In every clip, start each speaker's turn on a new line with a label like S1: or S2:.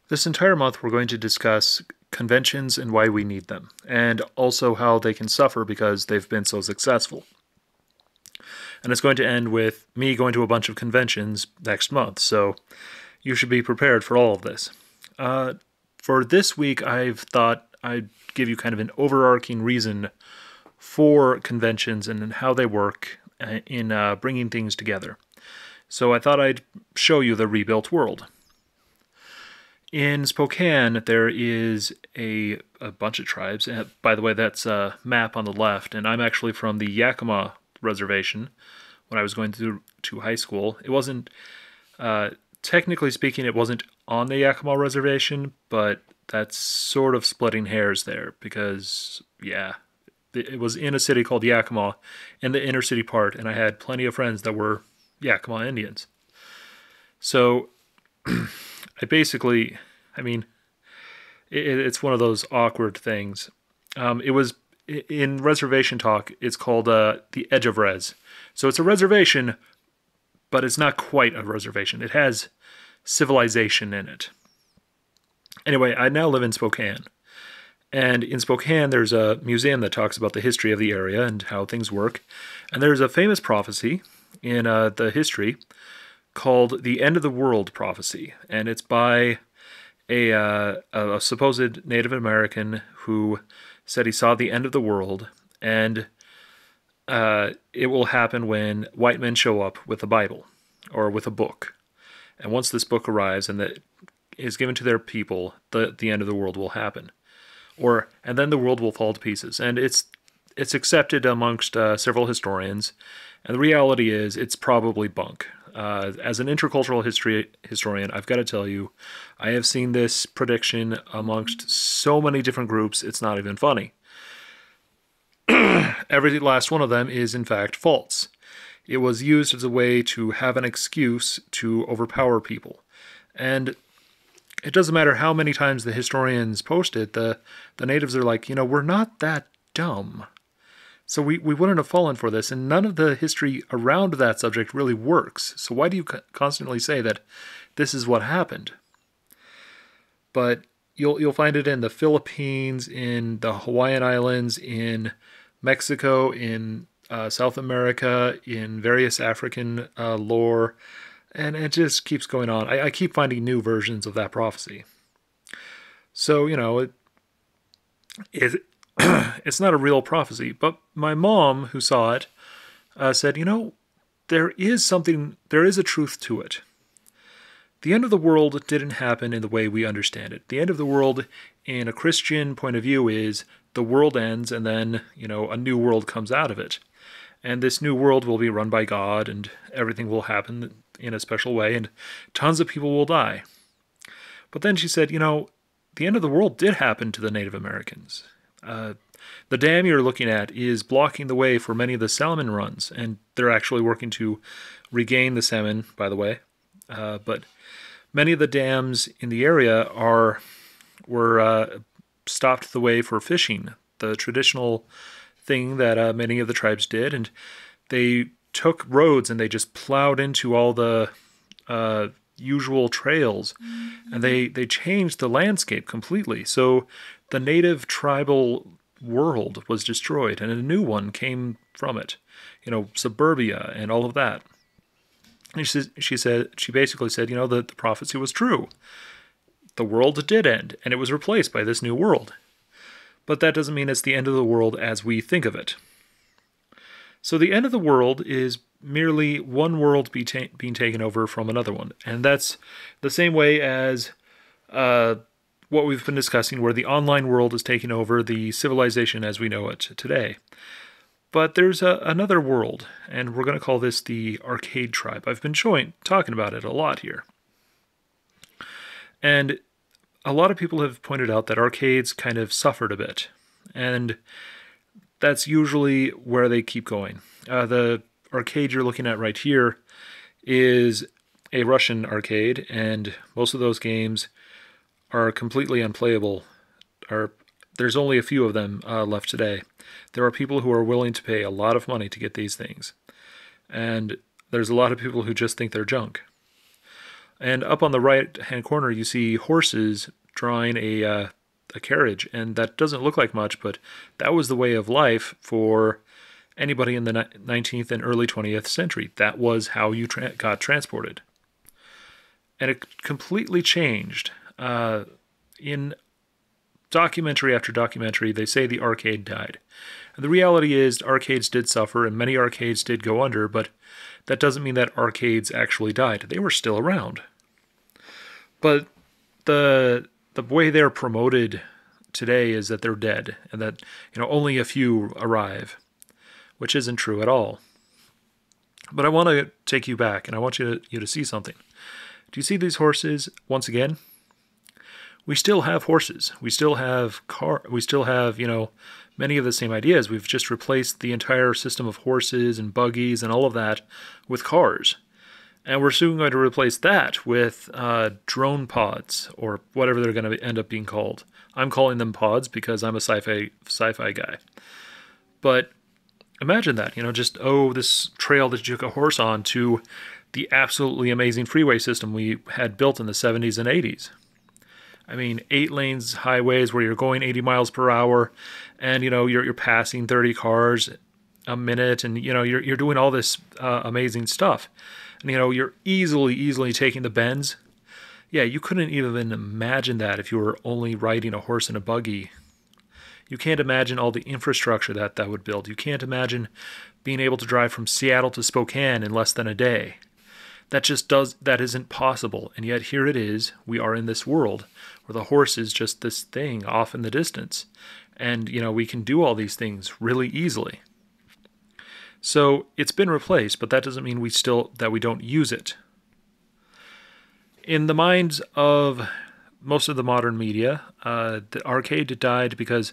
S1: This entire month, we're going to discuss conventions and why we need them, and also how they can suffer because they've been so successful. And it's going to end with me going to a bunch of conventions next month, so you should be prepared for all of this. For this week, I've thought I'd give you kind of an overarching reason for conventions and how they work in bringing things together. So I thought I'd show you the rebuilt world. In Spokane, there is a bunch of tribes. By the way, that's a map on the left, and I'm actually from the Yakima Reservation when I was going to high school. It wasn't, technically speaking, it wasn't on the Yakima Reservation, but that's sort of splitting hairs there because, yeah, it was in a city called Yakima in the inner city part, and I had plenty of friends that were Yakima Indians. So I mean, it's one of those awkward things. It was in reservation talk. It's called the Edge of Res. So it's a reservation, but it's not quite a reservation. It has civilization in it. Anyway, I now live in Spokane. And in Spokane, there's a museum that talks about the history of the area and how things work. And there's a famous prophecy in the history called the End of the World Prophecy. And it's by a supposed Native American who said he saw the end of the world, and it will happen when white men show up with a Bible or with a book. And once this book arrives and that is given to their people, the end of the world will happen. And then the world will fall to pieces. And it's accepted amongst several historians. And the reality is it's probably bunk. As an intercultural historian, I've got to tell you, I have seen this prediction amongst so many different groups, it's not even funny. Every last one of them is, in fact, false. It was used as a way to have an excuse to overpower people. And it doesn't matter how many times the historians post it, the natives are like, we're not that dumb. So we wouldn't have fallen for this, and none of the history around that subject really works. So why do you constantly say that this is what happened? But you'll find it in the Philippines, in the Hawaiian Islands, in Mexico, in South America, in various African lore, and it just keeps going on. I keep finding new versions of that prophecy. So, it's not a real prophecy, but my mom, who saw it, said, there is a truth to it. The end of the world didn't happen in the way we understand it. The end of the world, in a Christian point of view, is the world ends and then, a new world comes out of it. And this new world will be run by God and everything will happen in a special way and tons of people will die. But then she said, the end of the world did happen to the Native Americans. The dam you're looking at is blocking the way for many of the salmon runs, and they're actually working to regain the salmon, by the way. But many of the dams in the area were stopped the way for fishing, the traditional thing that many of the tribes did, and they took roads and they just plowed into all the usual trails, and they changed the landscape completely. So the native tribal world was destroyed, and a new one came from it. Suburbia and all of that. And she basically said, that the prophecy was true. The world did end, and it was replaced by this new world. But that doesn't mean it's the end of the world as we think of it. So the end of the world is merely one world being taken over from another one. And that's the same way as what we've been discussing, where the online world is taking over the civilization as we know it today. But there's another world, and we're going to call this the arcade tribe. I've been talking about it a lot here. And a lot of people have pointed out that arcades kind of suffered a bit. And that's usually where they keep going. The arcade you're looking at right here is a Russian arcade, and most of those games are completely unplayable. There's only a few of them left today. There are people who are willing to pay a lot of money to get these things. And there's a lot of people who just think they're junk. And up on the right-hand corner, you see horses drawing a carriage, and that doesn't look like much, but that was the way of life for anybody in the 19th and early 20th century. That was how you got transported. And it completely changed. In documentary after documentary, they say the arcade died. And the reality is arcades did suffer, and many arcades did go under, but that doesn't mean that arcades actually died. They were still around. But the way they're promoted today is that they're dead, and that only a few arrive, which isn't true at all. But I want to take you back, and I want you to see something. Do you see these horses once again? We still have horses. We still have we still have, many of the same ideas. We've just replaced the entire system of horses and buggies and all of that with cars. And we're soon going to replace that with drone pods, or whatever they're going to end up being called. I'm calling them pods because I'm a sci-fi guy. But imagine that, this trail that you took a horse on to the absolutely amazing freeway system we had built in the 70s and 80s. I mean, 8 lanes highways where you're going 80 miles per hour, and you're passing 30 cars a minute, and you're doing all this amazing stuff, and you're easily taking the bends. Yeah, you couldn't even imagine that if you were only riding a horse and a buggy. You can't imagine all the infrastructure that would build. You can't imagine being able to drive from Seattle to Spokane in less than a day. That isn't possible. And yet here it is. We are in this world where the horse is just this thing off in the distance. And, we can do all these things really easily. So it's been replaced, but that doesn't mean that we don't use it. In the minds of most of the modern media, the arcade died because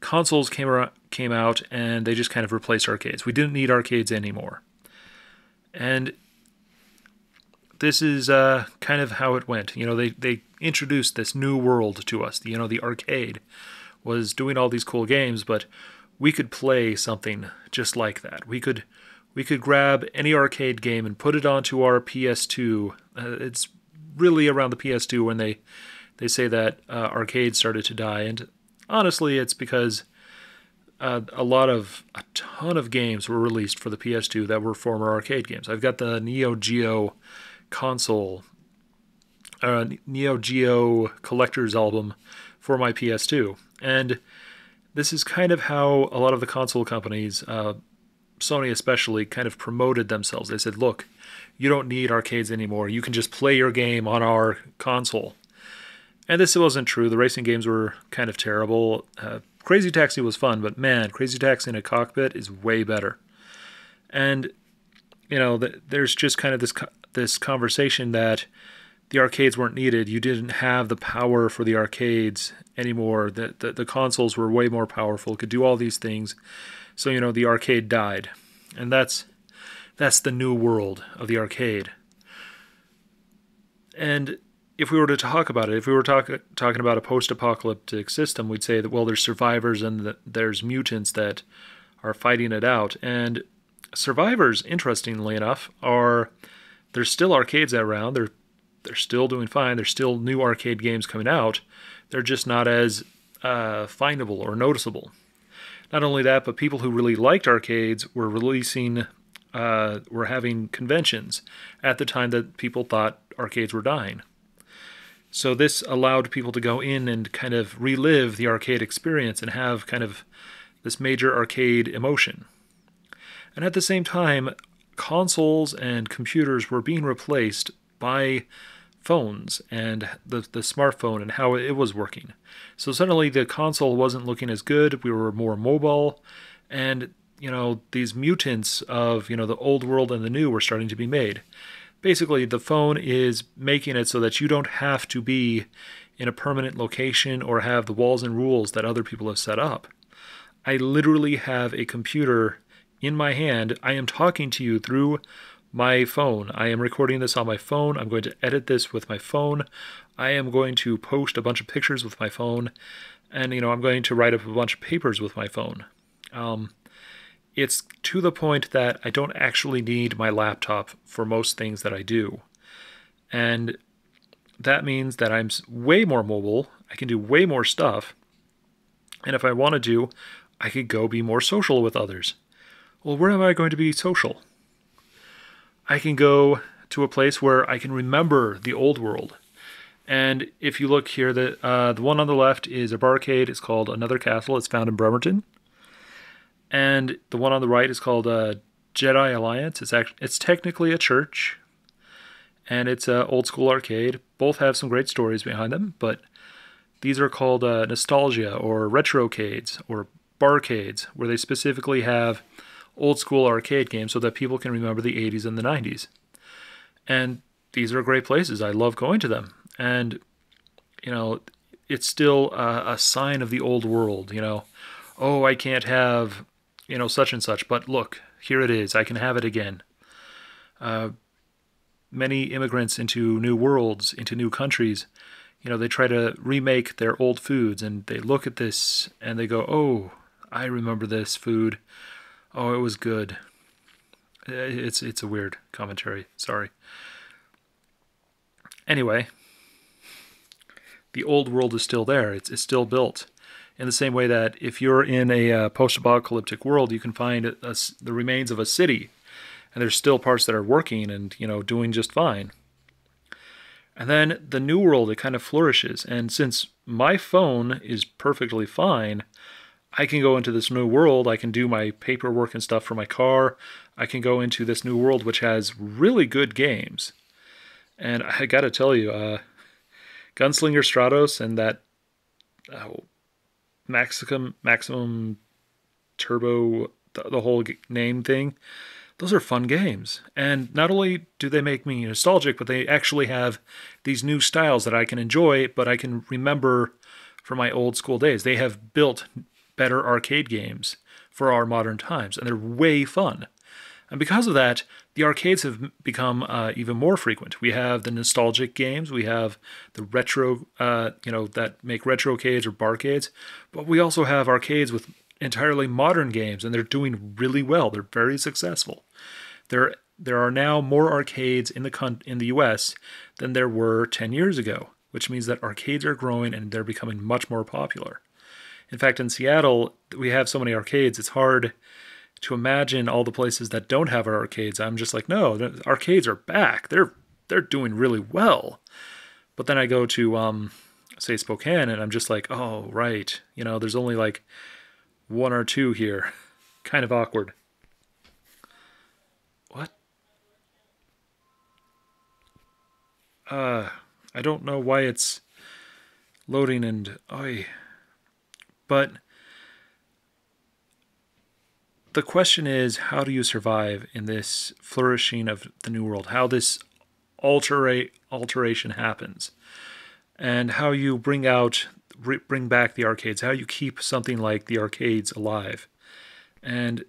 S1: consoles came out and they just kind of replaced arcades. We didn't need arcades anymore. And this is kind of how it went. They introduced this new world to us. The arcade was doing all these cool games, but we could play something just like that. We could grab any arcade game and put it onto our PS2. It's really around the PS2 when they say that arcades started to die, and honestly, it's because a ton of games were released for the PS2 that were former arcade games. I've got the Neo Geo console, Neo Geo collector's album for my PS2, and this is kind of how a lot of the console companies, Sony especially, kind of promoted themselves. They said, look, you don't need arcades anymore. You can just play your game on our console. And this wasn't true. The racing games were kind of terrible. Crazy Taxi was fun, but man, Crazy Taxi in a cockpit is way better. And, there's just kind of this conversation that the arcades weren't needed. You didn't have the power for the arcades anymore. The consoles were way more powerful, could do all these things. So, the arcade died. And that's the new world of the arcade. And if we were to talk about it, if we were talking about a post-apocalyptic system, we'd say that, well, there's survivors and there's mutants that are fighting it out. And survivors, interestingly enough, there's still arcades around. They're still doing fine. There's still new arcade games coming out. They're just not as findable or noticeable. Not only that, but people who really liked arcades were having conventions at the time that people thought arcades were dying. So this allowed people to go in and kind of relive the arcade experience and have kind of this major arcade emotion. And at the same time, consoles and computers were being replaced by phones and the smartphone and how it was working. So suddenly the console wasn't looking as good. We were more mobile, and these mutants of the old world and the new were starting to be made. Basically, the phone is making it so that you don't have to be in a permanent location or have the walls and rules that other people have set up. I literally have a computer in my hand. I am talking to you through my phone. I am recording this on my phone. I'm going to edit this with my phone. I am going to post a bunch of pictures with my phone. And, I'm going to write up a bunch of papers with my phone. It's to the point that I don't actually need my laptop for most things that I do. And that means that I'm way more mobile. I can do way more stuff. And if I wanted to, I could go be more social with others. Well, where am I going to be social? I can go to a place where I can remember the old world. And if you look here, the one on the left is a barcade. It's called Another Castle. It's found in Bremerton. And the one on the right is called Jedi Alliance. It's technically a church, and it's an old school arcade. Both have some great stories behind them, but these are called nostalgia or retrocades or barcades, where they specifically have old school arcade games so that people can remember the 80s and the 90s. And these are great places. I love going to them. And, it's still a sign of the old world, Oh, I can't have, such and such, but look, here it is. I can have it again. Many immigrants into new worlds, into new countries, they try to remake their old foods, and they look at this and they go, oh, I remember this food. Oh, it was good. It's a weird commentary. Sorry. Anyway, the old world is still there. It's still built. In the same way that if you're in a post-apocalyptic world, you can find the remains of a city, and there's still parts that are working and doing just fine. And then the new world, it kind of flourishes. And since my phone is perfectly fine, I can go into this new world. I can do my paperwork and stuff for my car. I can go into this new world, which has really good games. And I got to tell you, Gunslinger Stratos and that Maximum Turbo, the whole name thing, those are fun games. And not only do they make me nostalgic, but they actually have these new styles that I can enjoy, but I can remember from my old school days. They have built better arcade games for our modern times, and they're way fun. And because of that, the arcades have become even more frequent. We have the nostalgic games, we have the retro, that make retrocades or barcades, but we also have arcades with entirely modern games, and they're doing really well. They're very successful. There are now more arcades in the U.S. than there were 10 years ago, which means that arcades are growing and they're becoming much more popular. In fact, in Seattle, we have so many arcades, it's hard to imagine all the places that don't have our arcades. I'm just like, no, the arcades are back. They're doing really well. But then I go to, say, Spokane, and I'm just like, oh, right. There's only like one or two here. Kind of awkward. What? I don't know why it's loading and... But the question is, how do you survive in this flourishing of the new world? How this alteration happens, and how you bring back the arcades, how you keep something like the arcades alive, and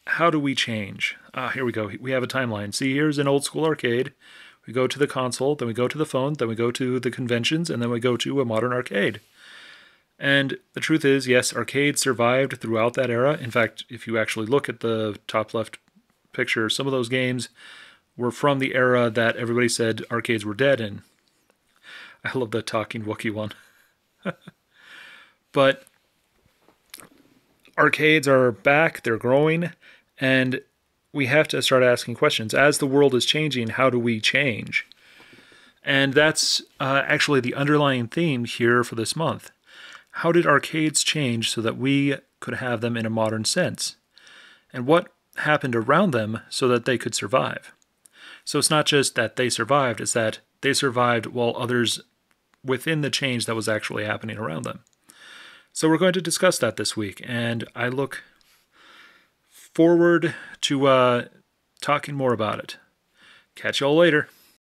S1: how do we change? Here we go. We have a timeline. See, here's an old school arcade. We go to the console, then we go to the phone, then we go to the conventions, and then we go to a modern arcade. And the truth is, yes, arcades survived throughout that era. In fact, if you actually look at the top left picture, some of those games were from the era that everybody said arcades were dead in. I love the talking Wookiee one. But arcades are back, they're growing, and we have to start asking questions. As the world is changing, how do we change? And that's actually the underlying theme here for this month. How did arcades change so that we could have them in a modern sense? And what happened around them so that they could survive? So it's not just that they survived, it's that they survived while others within the change that was actually happening around them. So we're going to discuss that this week, and I look forward to talking more about it. Catch y'all later.